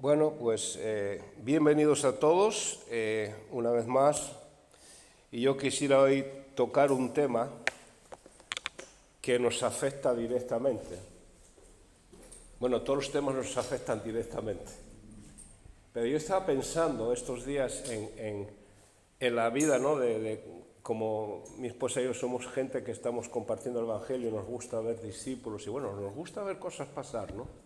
Bueno, pues bienvenidos a todos una vez más. Y yo quisiera hoy tocar un tema que nos afecta directamente. Bueno, todos los temas nos afectan directamente. Pero yo estaba pensando estos días en la vida, ¿no? Como mi esposa y yo somos gente que estamos compartiendo el Evangelio, nos gusta ver discípulos y bueno, nos gusta ver cosas pasar, ¿no?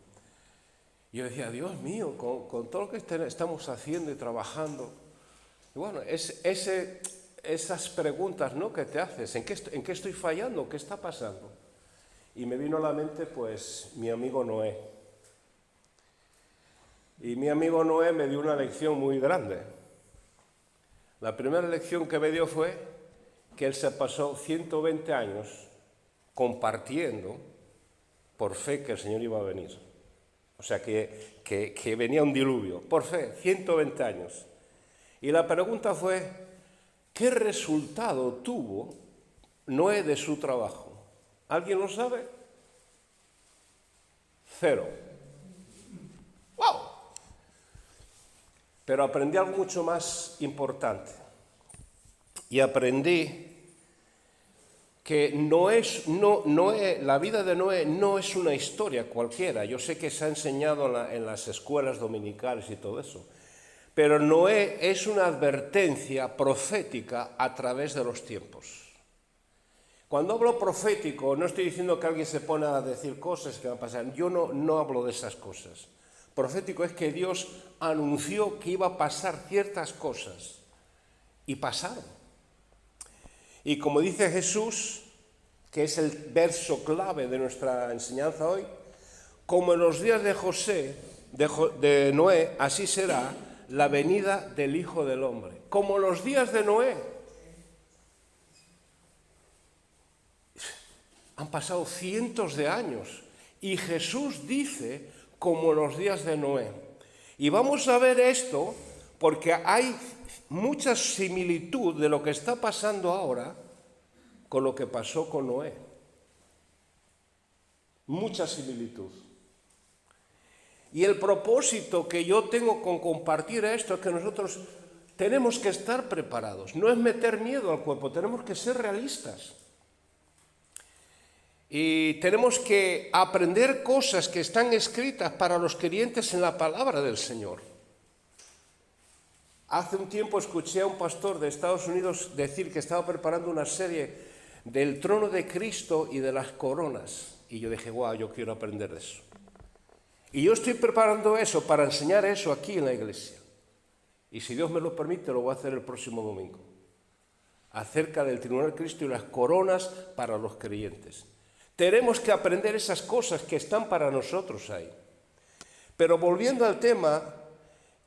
Yo decía, Dios mío, con todo lo que estamos haciendo y trabajando, y bueno, esas preguntas, ¿no?, que te haces, ¿en qué estoy fallando? ¿Qué está pasando? Y me vino a la mente, pues, mi amigo Noé. Y mi amigo Noé me dio una lección muy grande. La primera lección que me dio fue que él se pasó 120 años compartiendo por fe que el Señor iba a venir. O sea, que venía un diluvio, por fe, 120 años. Y la pregunta fue, ¿qué resultado tuvo Noé de su trabajo? ¿Alguien lo sabe? Cero. ¡Wow! Pero aprendí algo mucho más importante. Y aprendí que la vida de Noé no es una historia cualquiera. Yo sé que se ha enseñado en las escuelas dominicales y todo eso, pero Noé es una advertencia profética a través de los tiempos. Cuando hablo profético, no estoy diciendo que alguien se pone a decir cosas que van a pasar. Yo no hablo de esas cosas. Profético es que Dios anunció que iba a pasar ciertas cosas y pasaron. Y como dice Jesús, que es el verso clave de nuestra enseñanza hoy, como en los días de Noé, así será la venida del Hijo del Hombre. Como en los días de Noé. Han pasado cientos de años y Jesús dice como en los días de Noé. Y vamos a ver esto porque hay mucha similitud de lo que está pasando ahora con lo que pasó con Noé. Mucha similitud. Y el propósito que yo tengo con compartir esto es que nosotros tenemos que estar preparados. No es meter miedo al cuerpo, tenemos que ser realistas. Y tenemos que aprender cosas que están escritas para los creyentes en la palabra del Señor. Hace un tiempo escuché a un pastor de Estados Unidos decir que estaba preparando una serie del trono de Cristo y de las coronas. Y yo dije, wow, yo quiero aprender de eso. Y yo estoy preparando eso para enseñar eso aquí en la iglesia. Y si Dios me lo permite, lo voy a hacer el próximo domingo. Acerca del tribunal de Cristo y las coronas para los creyentes. Tenemos que aprender esas cosas que están para nosotros ahí. Pero volviendo al tema,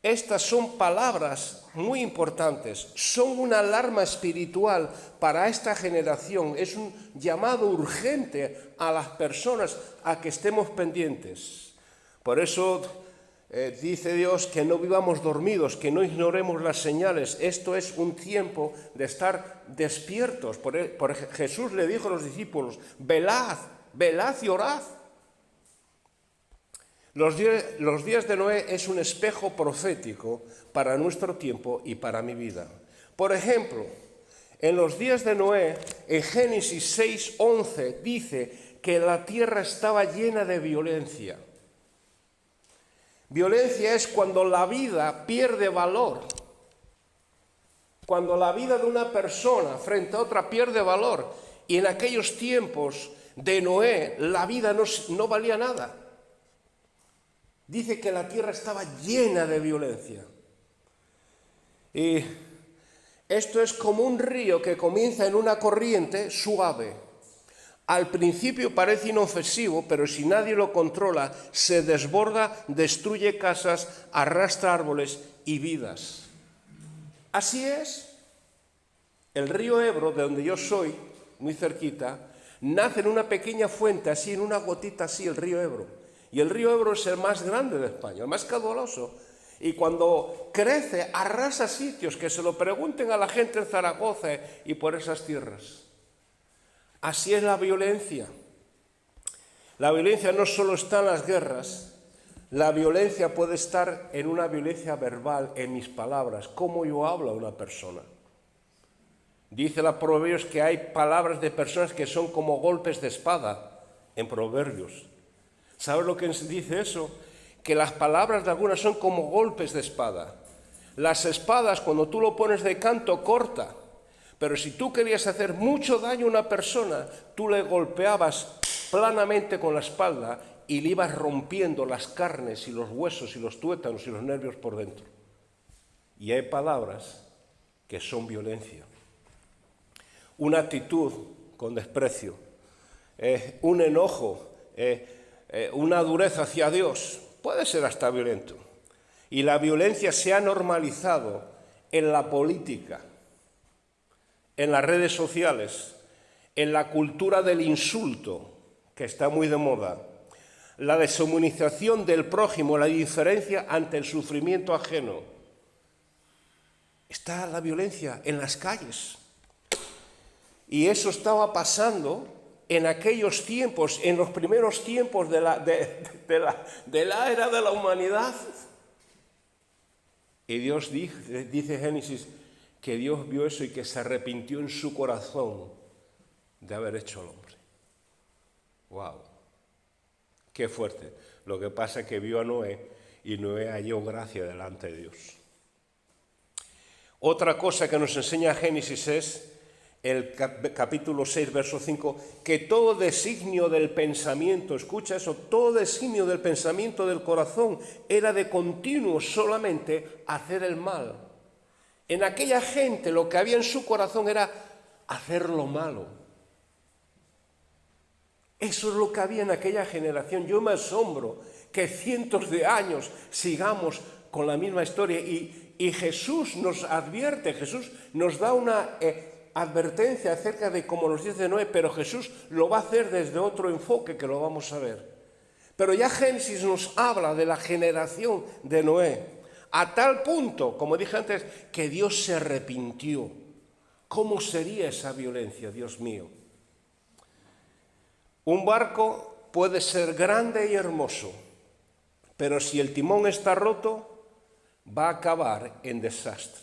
estas son palabras muy importantes, son una alarma espiritual para esta generación, es un llamado urgente a las personas a que estemos pendientes. Por eso dice Dios que no vivamos dormidos, que no ignoremos las señales. Esto es un tiempo de estar despiertos. Jesús le dijo a los discípulos, velad y orad. Los días de Noé es un espejo profético para nuestro tiempo y para mi vida. Por ejemplo, en los días de Noé, en Génesis 6:11 dice que la tierra estaba llena de violencia. Violencia es cuando la vida pierde valor. Cuando la vida de una persona frente a otra pierde valor. Y en aquellos tiempos de Noé la vida no valía nada. Dice que la tierra estaba llena de violencia. Y esto es como un río que comienza en una corriente suave. Al principio parece inofensivo, pero si nadie lo controla, se desborda, destruye casas, arrastra árboles y vidas. Así es. El río Ebro, de donde yo soy, muy cerquita, nace en una pequeña fuente, así, en una gotita así, el río Ebro. Y el río Ebro es el más grande de España, el más caudaloso. Y cuando crece, arrasa sitios, que se lo pregunten a la gente en Zaragoza y por esas tierras. Así es la violencia. La violencia no solo está en las guerras, La violencia puede estar en una violencia verbal, en mis palabras, cómo yo hablo a una persona. Dice la Proverbios que hay palabras de personas que son como golpes de espada en Proverbios. ¿Sabes lo que dice eso? Que las palabras de algunas son como golpes de espada. Las espadas, cuando tú lo pones de canto, corta. Pero si tú querías hacer mucho daño a una persona, tú le golpeabas planamente con la espalda y le ibas rompiendo las carnes y los huesos y los tuétanos y los nervios por dentro. Y hay palabras que son violencia. Una actitud con desprecio, un enojo, una dureza hacia Dios, puede ser hasta violento. Y la violencia se ha normalizado en la política, en las redes sociales, en la cultura del insulto, que está muy de moda, la deshumanización del prójimo, la indiferencia ante el sufrimiento ajeno. Está la violencia en las calles. Y eso estaba pasando en aquellos tiempos, en los primeros tiempos de la era de la humanidad. Y Dios dice Génesis que Dios vio eso y que se arrepintió en su corazón de haber hecho al hombre. ¡Wow! ¡Qué fuerte! Lo que pasa es que vio a Noé y Noé halló gracia delante de Dios. Otra cosa que nos enseña Génesis es el capítulo 6, verso 5, que todo designio del pensamiento, escucha eso, todo designio del pensamiento del corazón era de continuo solamente hacer el mal. En aquella gente lo que había en su corazón era hacer lo malo. Eso es lo que había en aquella generación. Yo me asombro que cientos de años sigamos con la misma historia y Jesús nos advierte, Jesús nos da una advertencia acerca de cómo nos dice Noé, pero Jesús lo va a hacer desde otro enfoque que lo vamos a ver. Pero ya Génesis nos habla de la generación de Noé, a tal punto, como dije antes, que Dios se arrepintió. ¿Cómo sería esa violencia, Dios mío? Un barco puede ser grande y hermoso, pero si el timón está roto, va a acabar en desastre.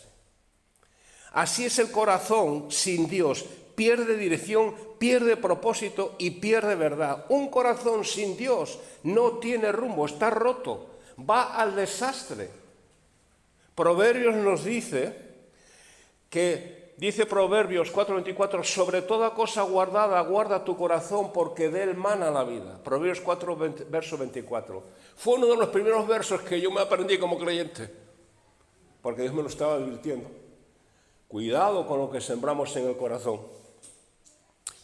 Así es el corazón sin Dios, pierde dirección, pierde propósito y pierde verdad. Un corazón sin Dios no tiene rumbo, está roto, va al desastre. Proverbios nos dice que, dice Proverbios 4:24, sobre toda cosa guardada, guarda tu corazón porque de él mana la vida. Proverbios 4, verso 24. Fue uno de los primeros versos que yo me aprendí como creyente, porque Dios me lo estaba advirtiendo. Cuidado con lo que sembramos en el corazón.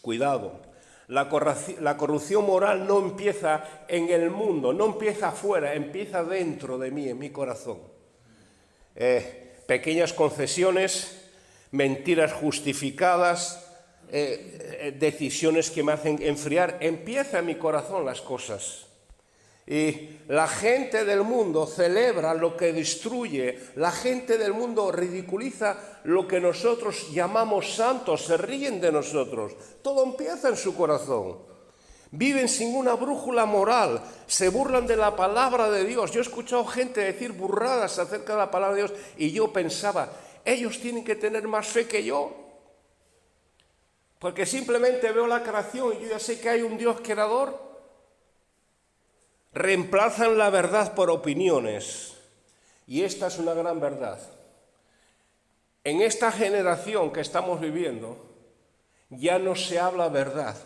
Cuidado. La corrupción moral no empieza en el mundo, no empieza afuera, empieza dentro de mí, en mi corazón. Pequeñas concesiones, mentiras justificadas, decisiones que me hacen enfriar. Empieza en mi corazón las cosas. Y la gente del mundo celebra lo que destruye, la gente del mundo ridiculiza lo que nosotros llamamos santos, se ríen de nosotros. Todo empieza en su corazón. Viven sin una brújula moral, se burlan de la palabra de Dios. Yo he escuchado gente decir burradas acerca de la palabra de Dios y yo pensaba, ellos tienen que tener más fe que yo, porque simplemente veo la creación y yo ya sé que hay un Dios creador. Reemplazan la verdad por opiniones. Y esta es una gran verdad. En esta generación que estamos viviendo, ya no se habla verdad,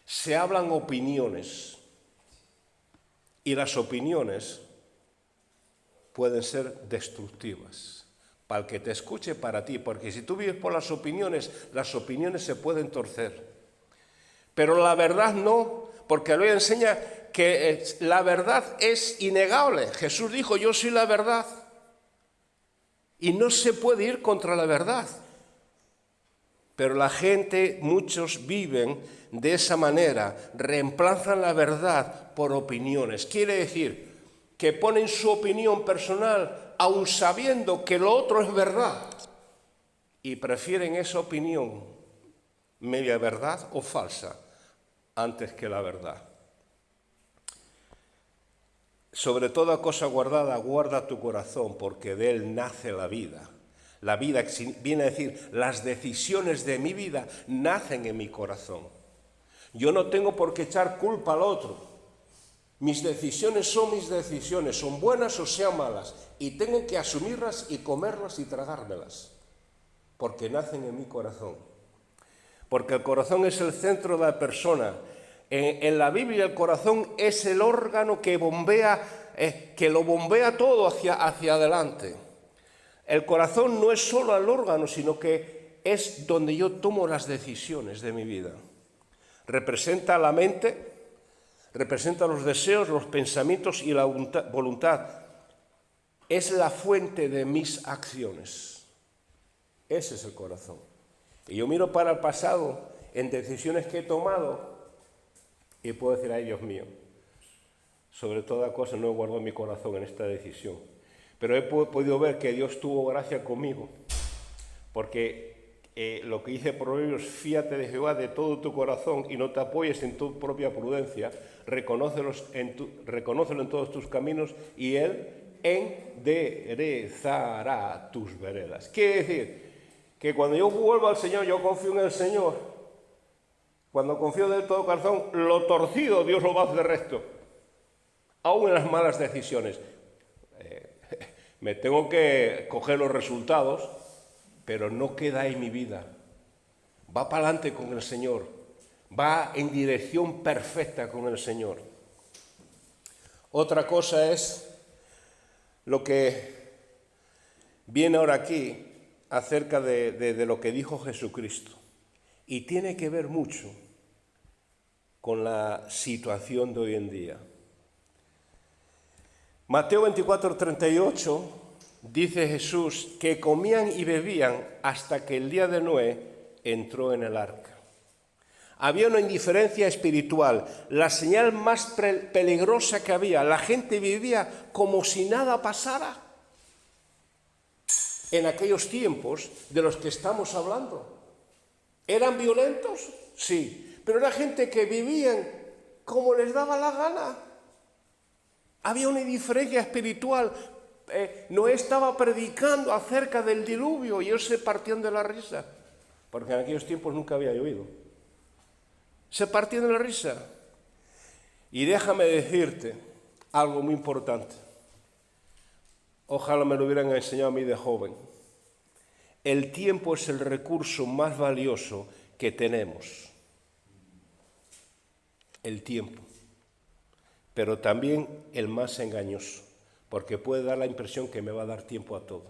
se hablan opiniones. Y las opiniones pueden ser destructivas. Para el que te escuche, para ti. Porque si tú vives por las opiniones se pueden torcer. Pero la verdad no, porque lo enseña que la verdad es innegable. Jesús dijo, yo soy la verdad. Y no se puede ir contra la verdad. Pero la gente, muchos viven de esa manera, reemplazan la verdad por opiniones. Quiere decir que ponen su opinión personal, aun sabiendo que lo otro es verdad. Y prefieren esa opinión, media verdad o falsa, antes que la verdad. sobre toda cosa guardada, guarda tu corazón, porque de él nace la vida. La vida viene a decir, las decisiones de mi vida nacen en mi corazón. Yo no tengo por qué echar culpa al otro. Mis decisiones, son buenas o sean malas, y tengo que asumirlas y comerlas y tragármelas, porque nacen en mi corazón. Porque el corazón es el centro de la persona. En la Biblia el corazón es el órgano que lo bombea todo hacia adelante. El corazón no es solo el órgano, sino que es donde yo tomo las decisiones de mi vida. Representa la mente, representa los deseos, los pensamientos y la voluntad. Es la fuente de mis acciones. Ese es el corazón. Y yo miro para el pasado en decisiones que he tomado y puedo decir, ay Dios mío, sobre toda cosa no he guardado mi corazón en esta decisión. Pero he podido ver que Dios tuvo gracia conmigo, porque lo que dice Proverbios, fíate de Jehová de todo tu corazón y no te apoyes en tu propia prudencia, reconócelo en todos tus caminos y Él enderezará tus veredas. Quiere decir que cuando yo vuelvo al Señor, yo confío en el Señor. Cuando confío de todo corazón, lo torcido Dios lo va a hacer recto, aún en las malas decisiones. Me tengo que coger los resultados, pero no queda ahí mi vida. Va para adelante con el Señor, va en dirección perfecta con el Señor. Otra cosa es lo que viene ahora aquí acerca de lo que dijo Jesucristo. Y tiene que ver mucho con la situación de hoy en día. Mateo 24:38 dice Jesús que comían y bebían hasta que el día de Noé entró en el arca. Había una indiferencia espiritual, la señal más peligrosa que había. La gente vivía como si nada pasara. En aquellos tiempos de los que estamos hablando. ¿Eran violentos? Sí, pero era gente que vivían como les daba la gana. Había una indiferencia espiritual. Noé estaba predicando acerca del diluvio y ellos se partían de la risa, porque en aquellos tiempos nunca había llovido. Se partían de la risa. Y déjame decirte algo muy importante. Ojalá me lo hubieran enseñado a mí de joven. El tiempo es el recurso más valioso que tenemos. El tiempo. Pero también el más engañoso, porque puede dar la impresión que me va a dar tiempo a todo.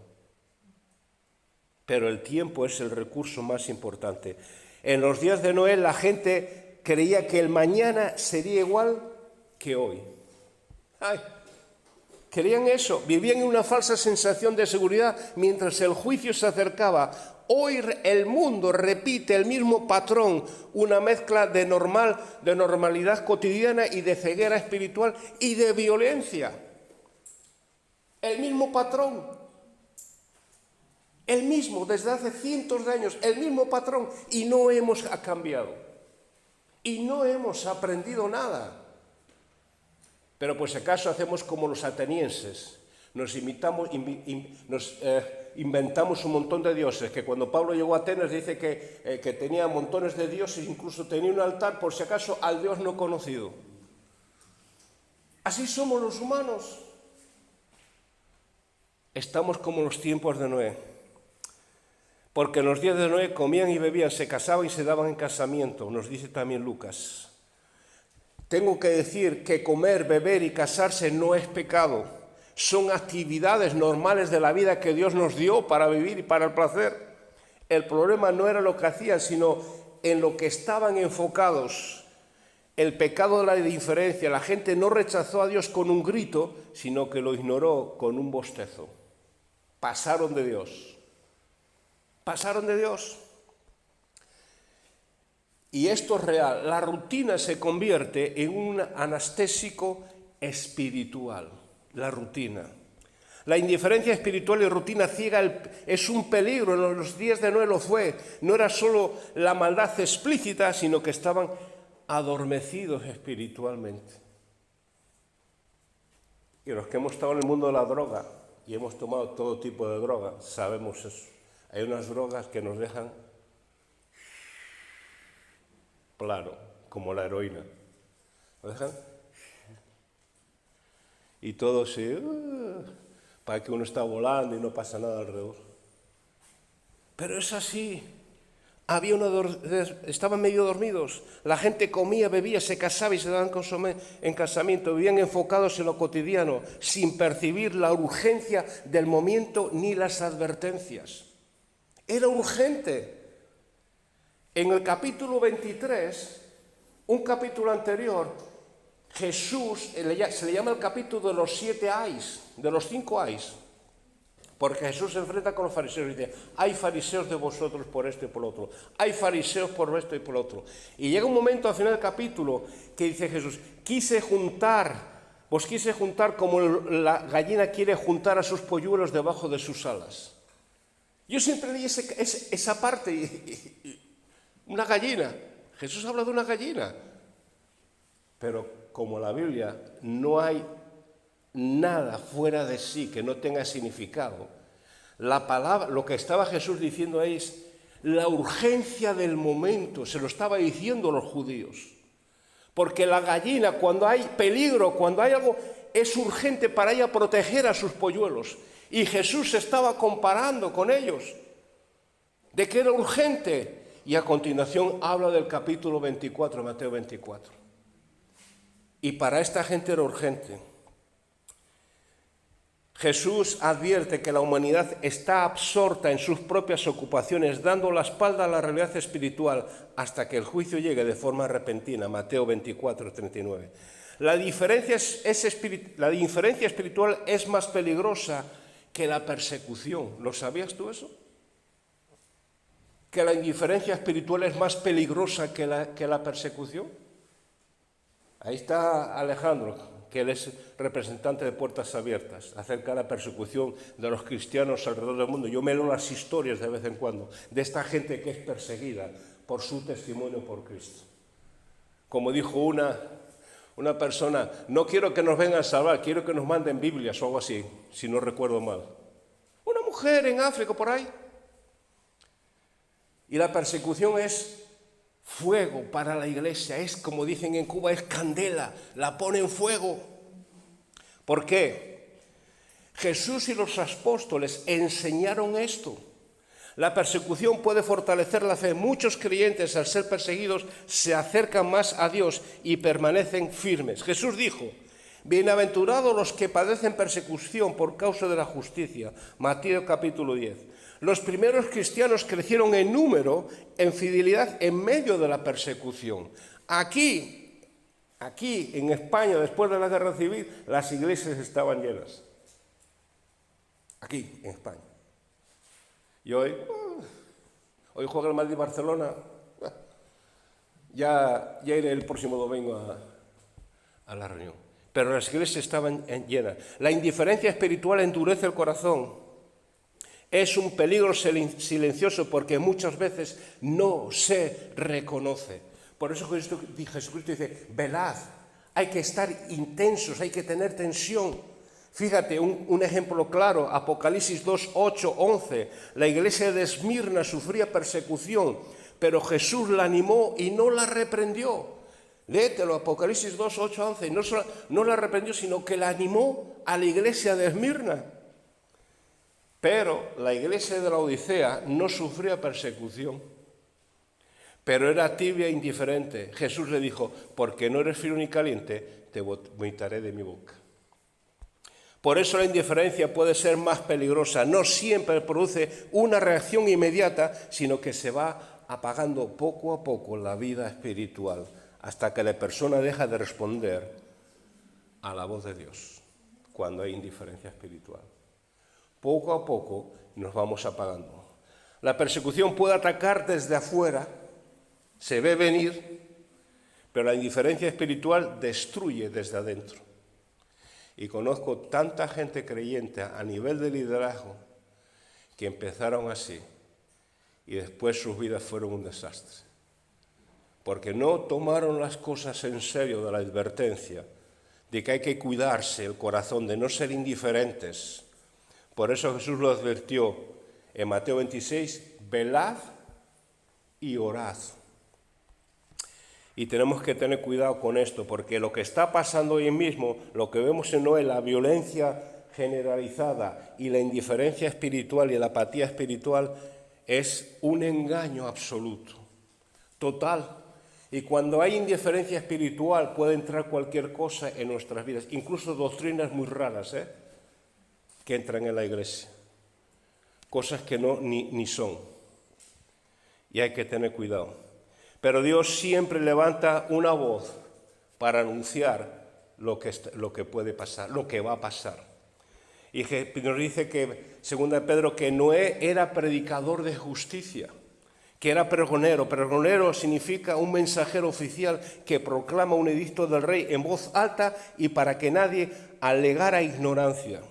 Pero el tiempo es el recurso más importante. En los días de Noé la gente creía que el mañana sería igual que hoy. Creían eso, vivían en una falsa sensación de seguridad mientras el juicio se acercaba. Hoy el mundo repite el mismo patrón, una mezcla de normalidad cotidiana y de ceguera espiritual y de violencia. El mismo patrón, el mismo desde hace cientos de años, el mismo patrón, y no hemos cambiado. Y no hemos aprendido nada. Pero pues acaso hacemos como los atenienses, nos inventamos un montón de dioses, que cuando Pablo llegó a Atenas dice que tenía montones de dioses, incluso tenía un altar por si acaso al Dios no conocido. Así somos los humanos. Estamos como los tiempos de Noé, porque en los días de Noé comían y bebían, se casaban y se daban en casamiento, nos dice también Lucas. Tengo que decir que comer, beber y casarse no es pecado. Son actividades normales de la vida que Dios nos dio para vivir y para el placer. El problema no era lo que hacían, sino en lo que estaban enfocados. El pecado de la indiferencia. La gente no rechazó a Dios con un grito, sino que lo ignoró con un bostezo. Pasaron de Dios. Pasaron de Dios. Y esto es real, la rutina se convierte en un anestésico espiritual, la rutina. La indiferencia espiritual y rutina ciega es un peligro, en los días de Noé lo fue. No era solo la maldad explícita, sino que estaban adormecidos espiritualmente. Que los que hemos estado en el mundo de la droga y hemos tomado todo tipo de droga, sabemos eso. Hay unas drogas que nos dejan plano, como la heroína. Nos dejan y todo se... para que uno está volando y no pasa nada alrededor. Pero es así. Estaban medio dormidos. La gente comía, bebía, se casaba y se daban consomé en casamiento. Vivían enfocados en lo cotidiano, sin percibir la urgencia del momento ni las advertencias. Era urgente. En el capítulo 23, un capítulo anterior, Jesús, se le llama el capítulo de los 7 ayes, de los 5 ayes. Porque Jesús se enfrenta con los fariseos y dice, hay fariseos de vosotros por esto y por lo otro, hay fariseos por esto y por lo otro. Y llega un momento al final del capítulo que dice Jesús, os quise juntar como la gallina quiere juntar a sus polluelos debajo de sus alas. Yo siempre leí esa parte, una gallina. Jesús habla de una gallina. Pero como la Biblia no hay nada fuera de sí que no tenga significado, la palabra, lo que estaba Jesús diciendo es la urgencia del momento, se lo estaba diciendo a los judíos. Porque la gallina, cuando hay peligro, cuando hay algo, es urgente para ella proteger a sus polluelos. Y Jesús se estaba comparando con ellos, de que era urgente. Y a continuación habla del capítulo 24, Mateo 24. Y para esta gente era urgente. Jesús advierte que la humanidad está absorta en sus propias ocupaciones, dando la espalda a la realidad espiritual hasta que el juicio llegue de forma repentina. Mateo 24, 39. La indiferencia espiritual es más peligrosa que la persecución. ¿Lo sabías tú eso? ¿Que la indiferencia espiritual es más peligrosa que la persecución? Ahí está Alejandro, que él es representante de Puertas Abiertas, acerca de la persecución de los cristianos alrededor del mundo. Yo me leo las historias de vez en cuando de esta gente que es perseguida por su testimonio por Cristo. Como dijo una persona, no quiero que nos vengan a salvar, quiero que nos manden Biblias o algo así, si no recuerdo mal. Una mujer en África, por ahí. Y la persecución es fuego para la iglesia, es como dicen en Cuba, es candela, la pone en fuego. ¿Por qué? Jesús y los apóstoles enseñaron esto. La persecución puede fortalecer la fe. Muchos creyentes, al ser perseguidos, se acercan más a Dios y permanecen firmes. Jesús dijo, bienaventurados los que padecen persecución por causa de la justicia. Mateo capítulo 10. Los primeros cristianos crecieron en número, en fidelidad, en medio de la persecución. Aquí en España, después de la guerra civil, las iglesias estaban llenas. Aquí, en España. Y hoy juega el Madrid-Barcelona. Ya iré el próximo domingo a la reunión. Pero las iglesias estaban llenas. La indiferencia espiritual endurece el corazón. Es un peligro silencioso porque muchas veces no se reconoce. Por eso Jesucristo dice, velad, hay que estar intensos, hay que tener tensión. Fíjate, un ejemplo claro, Apocalipsis 2, 8, 11. La iglesia de Esmirna sufría persecución, pero Jesús la animó y no la reprendió. Léetelo, Apocalipsis 2, 8, 11. No la reprendió, sino que la animó a la iglesia de Esmirna. Pero la iglesia de la Odisea no sufría persecución, pero era tibia e indiferente. Jesús le dijo, porque no eres frío ni caliente, te vomitaré de mi boca. Por eso la indiferencia puede ser más peligrosa. No siempre produce una reacción inmediata, sino que se va apagando poco a poco la vida espiritual, hasta que la persona deja de responder a la voz de Dios, cuando hay indiferencia espiritual. Poco a poco nos vamos apagando. La persecución puede atacar desde afuera, se ve venir, pero la indiferencia espiritual destruye desde adentro. Y conozco tanta gente creyente a nivel de liderazgo que empezaron así y después sus vidas fueron un desastre. Porque no tomaron las cosas en serio de la advertencia de que hay que cuidarse el corazón, de no ser indiferentes. Por eso Jesús lo advirtió en Mateo 26, velad y orad. Y tenemos que tener cuidado con esto, porque lo que está pasando hoy mismo, lo que vemos en Noé, la violencia generalizada y la indiferencia espiritual y la apatía espiritual, es un engaño absoluto, total. Y cuando hay indiferencia espiritual puede entrar cualquier cosa en nuestras vidas, incluso doctrinas muy raras, que entran en la iglesia, cosas que no ni son. Y hay que tener cuidado. Pero Dios siempre levanta una voz para anunciar lo que puede pasar, lo que va a pasar. Y nos dice que, según Pedro, que Noé era predicador de justicia, que era pregonero. Pregonero significa un mensajero oficial que proclama un edicto del rey en voz alta y para que nadie alegara ignorancia.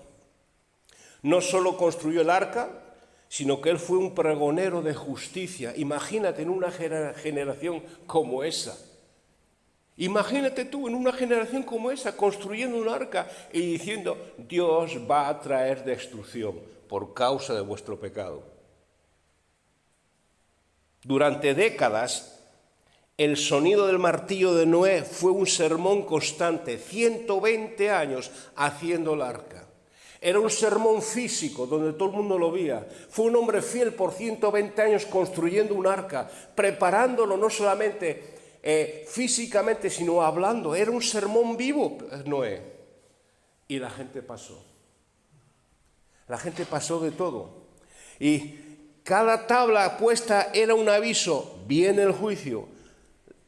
No solo construyó el arca, sino que él fue un pregonero de justicia. Imagínate en una generación como esa. Imagínate tú en una generación como esa, construyendo un arca y diciendo, Dios va a traer destrucción por causa de vuestro pecado. Durante décadas, el sonido del martillo de Noé fue un sermón constante, 120 años haciendo el arca. Era un sermón físico donde todo el mundo lo veía. Fue un hombre fiel por 120 años construyendo un arca, preparándolo no solamente físicamente, sino hablando. Era un sermón vivo, Noé. Y la gente pasó. La gente pasó de todo. Y cada tabla puesta era un aviso, viene el juicio.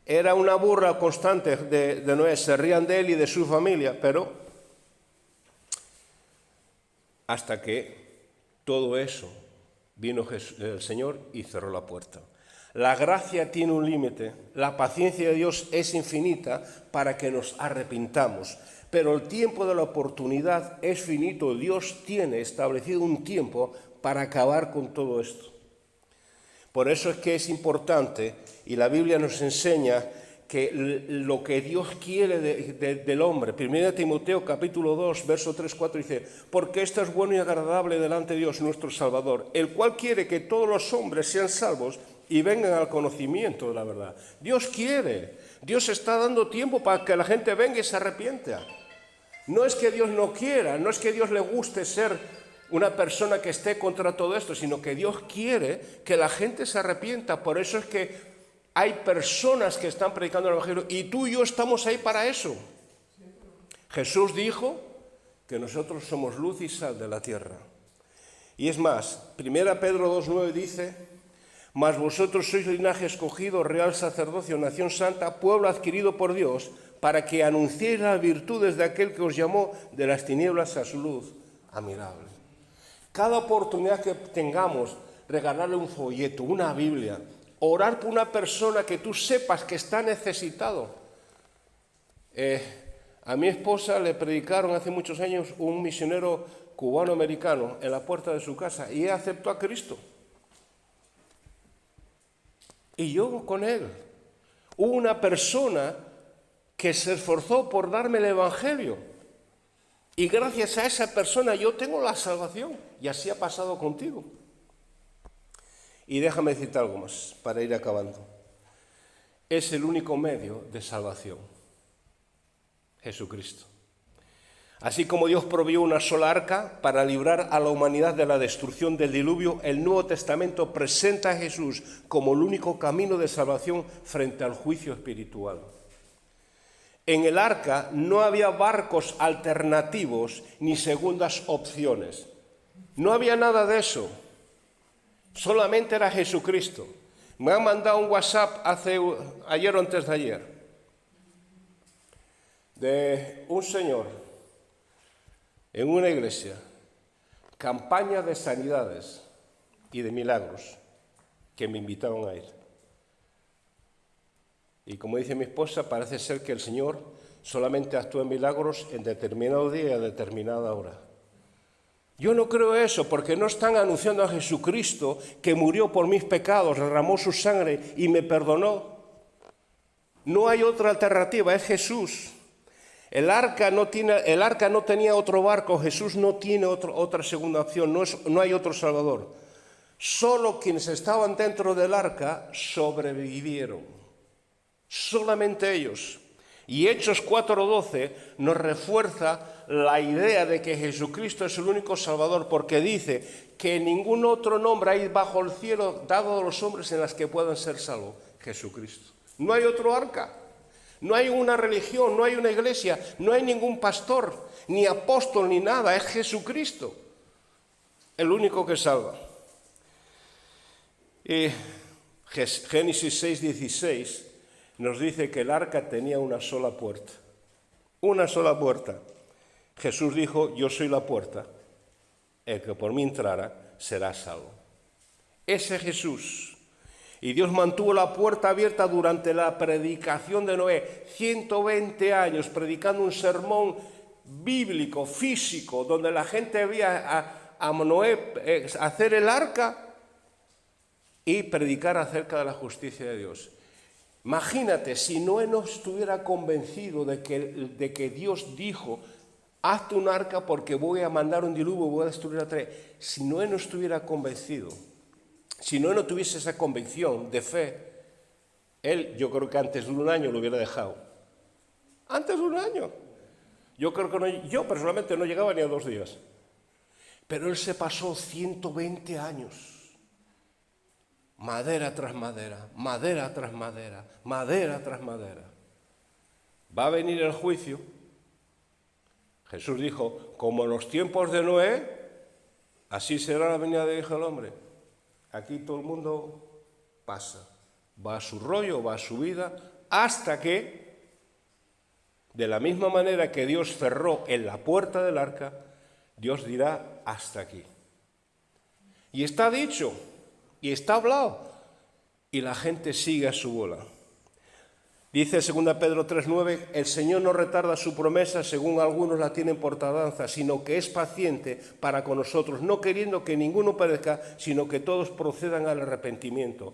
Era una burla constante de Noé, se rían de él y de su familia, pero hasta que todo eso vino el Señor y cerró la puerta. La gracia tiene un límite, la paciencia de Dios es infinita para que nos arrepintamos, pero el tiempo de la oportunidad es finito. Dios tiene establecido un tiempo para acabar con todo esto. Por eso es que es importante, y la Biblia nos enseña que lo que Dios quiere del hombre. 1 Timoteo capítulo 2, verso 3-4 dice, porque esto es bueno y agradable delante de Dios nuestro Salvador, el cual quiere que todos los hombres sean salvos y vengan al conocimiento de la verdad. Dios quiere, Dios está dando tiempo para que la gente venga y se arrepienta. No es que Dios no quiera, no es que Dios le guste ser una persona que esté contra todo esto, sino que Dios quiere que la gente se arrepienta. Por eso es que hay personas que están predicando el Evangelio y tú y yo estamos ahí para eso. Jesús dijo que nosotros somos luz y sal de la tierra. Y es más, 1 Pedro 2:9 dice, mas vosotros sois linaje escogido, real sacerdocio, nación santa, pueblo adquirido por Dios, para que anunciéis las virtudes de aquel que os llamó de las tinieblas a su luz admirable. Cada oportunidad que tengamos, regalarle un folleto, una Biblia, orar por una persona que tú sepas que está necesitado. A mi esposa le predicaron hace muchos años un misionero cubano-americano en la puerta de su casa y ella aceptó a Cristo. Y yo con él. Hubo una persona que se esforzó por darme el Evangelio. Y gracias a esa persona yo tengo la salvación. Y así ha pasado contigo. Y déjame decirte algo más para ir acabando. Es el único medio de salvación. Jesucristo. Así como Dios proveyó una sola arca para librar a la humanidad de la destrucción del diluvio, el Nuevo Testamento presenta a Jesús como el único camino de salvación frente al juicio espiritual. En el arca no había barcos alternativos ni segundas opciones. No había nada de eso. Solamente era Jesucristo. Me han mandado un WhatsApp ayer o antes de ayer de un señor en una iglesia, campaña de sanidades y de milagros, que me invitaron a ir. Y como dice mi esposa, parece ser que el Señor solamente actúa en milagros en determinado día y a determinada hora. Yo no creo eso, porque no están anunciando a Jesucristo que murió por mis pecados, derramó su sangre y me perdonó. No hay otra alternativa, es Jesús. El arca no tenía otro barco, Jesús no tiene otra segunda opción, no hay otro Salvador. Solo quienes estaban dentro del arca sobrevivieron, solamente ellos. Y Hechos 4:12 nos refuerza la idea de que Jesucristo es el único Salvador, porque dice que ningún otro nombre hay bajo el cielo dado a los hombres en las que puedan ser salvos. Jesucristo. No hay otro arca, no hay una religión, no hay una iglesia, no hay ningún pastor, ni apóstol, ni nada, es Jesucristo, el único que salva. Y Génesis 6:16 nos dice que el arca tenía una sola puerta. Una sola puerta. Jesús dijo, yo soy la puerta. El que por mí entrara será salvo. Ese Jesús. Y Dios mantuvo la puerta abierta durante la predicación de Noé. 120 años predicando un sermón bíblico, físico, donde la gente veía a Noé hacer el arca y predicar acerca de la justicia de Dios. Imagínate, si Noé no estuviera convencido de que Dios dijo, hazte un arca porque voy a mandar un diluvio, voy a destruir la tierra. Si Noé no estuviera convencido, si Noé no tuviese esa convicción de fe, él, yo creo que antes de un año lo hubiera dejado. Antes de un año. Yo creo que yo personalmente no llegaba ni a 2 días. Pero él se pasó 120 años. Madera tras madera, madera tras madera, madera tras madera. Va a venir el juicio. Jesús dijo, como en los tiempos de Noé, así será la venida del Hijo del Hombre. Aquí todo el mundo pasa, va a su rollo, va a su vida, hasta que, de la misma manera que Dios cerró en la puerta del arca, Dios dirá, hasta aquí. Y está dicho, y está hablado, y la gente sigue a su bola. Dice 2 Pedro 3:9, el Señor no retarda su promesa, según algunos la tienen por tardanza, sino que es paciente para con nosotros, no queriendo que ninguno perezca, sino que todos procedan al arrepentimiento.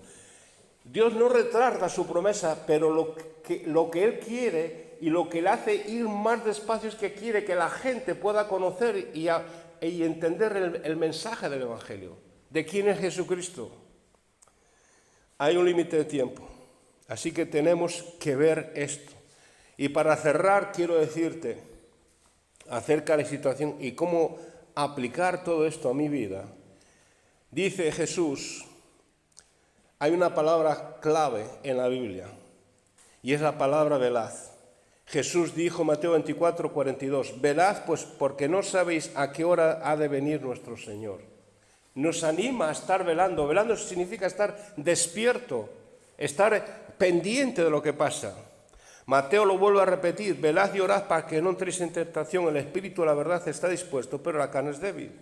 Dios no retarda su promesa, pero lo que Él quiere y lo que le hace ir más despacio es que quiere que la gente pueda conocer y entender el mensaje del Evangelio. ¿De quién es Jesucristo? Hay un límite de tiempo. Así que tenemos que ver esto. Y para cerrar, quiero decirte acerca de la situación y cómo aplicar todo esto a mi vida. Dice Jesús, hay una palabra clave en la Biblia, y es la palabra velad. Jesús dijo, Mateo 24:42, velad pues porque no sabéis a qué hora ha de venir nuestro Señor. Nos anima a estar velando. Velando significa estar despierto, estar pendiente de lo que pasa. Mateo lo vuelve a repetir, velad y orad para que no entréis en tentación, el espíritu de la verdad está dispuesto, pero la carne es débil.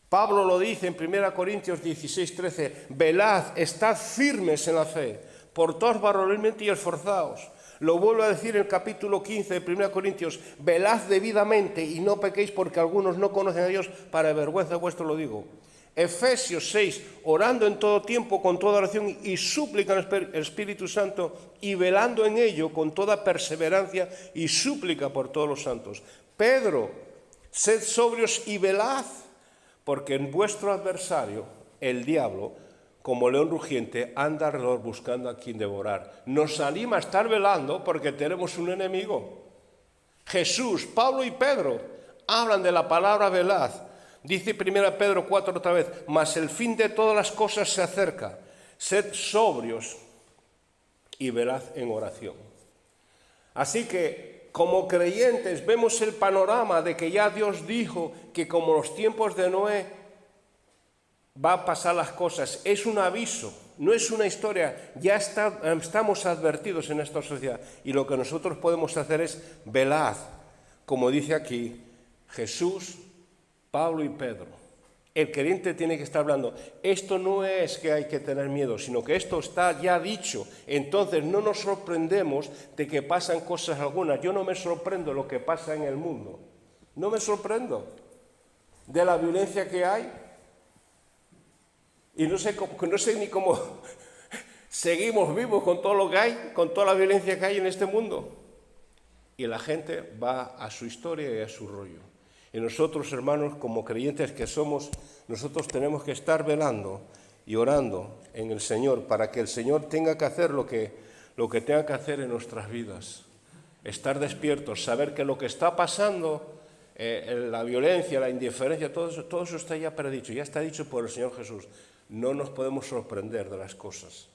Pablo lo dice en 1 Corintios 16:13, velad, estad firmes en la fe, portaos varonilmente y esforzaos. Lo vuelve a decir en el capítulo 15 de 1 Corintios, velad debidamente y no pequéis porque algunos no conocen a Dios, para vergüenza vuestra lo digo. Efesios 6, orando en todo tiempo con toda oración y súplica al Espíritu Santo y velando en ello con toda perseverancia y súplica por todos los santos. Pedro, sed sobrios y velad, porque en vuestro adversario, el diablo, como león rugiente, anda alrededor buscando a quien devorar. Nos anima a estar velando porque tenemos un enemigo. Jesús, Pablo y Pedro hablan de la palabra velad. Dice 1 Pedro 4 otra vez, mas el fin de todas las cosas se acerca. Sed sobrios y velad en oración. Así que, como creyentes, vemos el panorama de que ya Dios dijo que como los tiempos de Noé va a pasar las cosas. Es un aviso, no es una historia. Ya estamos advertidos en esta sociedad. Y lo que nosotros podemos hacer es velad, como dice aquí Jesús, Pablo y Pedro. El creyente tiene que estar hablando. Esto no es que hay que tener miedo, sino que esto está ya dicho. Entonces no nos sorprendemos de que pasan cosas algunas. Yo no me sorprendo de lo que pasa en el mundo. No me sorprendo de la violencia que hay. Y no sé ni cómo seguimos vivos con todo lo que hay, con toda la violencia que hay en este mundo. y la gente va a su historia y a su rollo. Y nosotros, hermanos, como creyentes que somos, nosotros tenemos que estar velando y orando en el Señor para que el Señor tenga que hacer lo que tenga que hacer en nuestras vidas. Estar despiertos, saber que lo que está pasando, la violencia, la indiferencia, todo eso está ya predicho, ya está dicho por el Señor Jesús. No nos podemos sorprender de las cosas.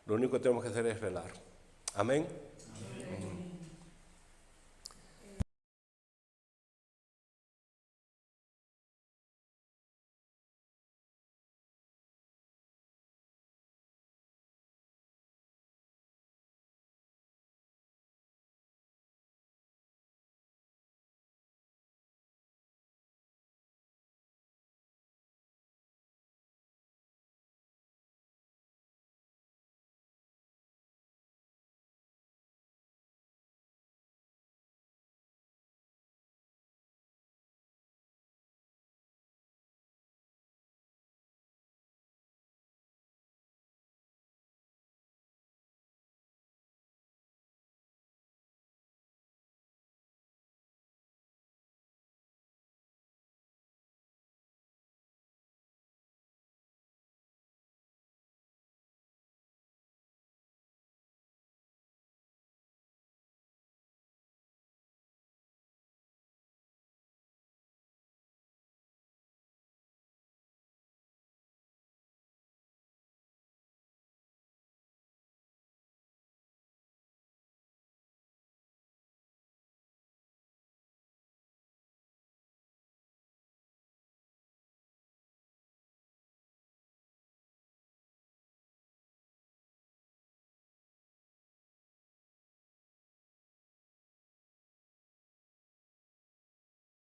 Lo único que tenemos que hacer es velar. Amén. Amén.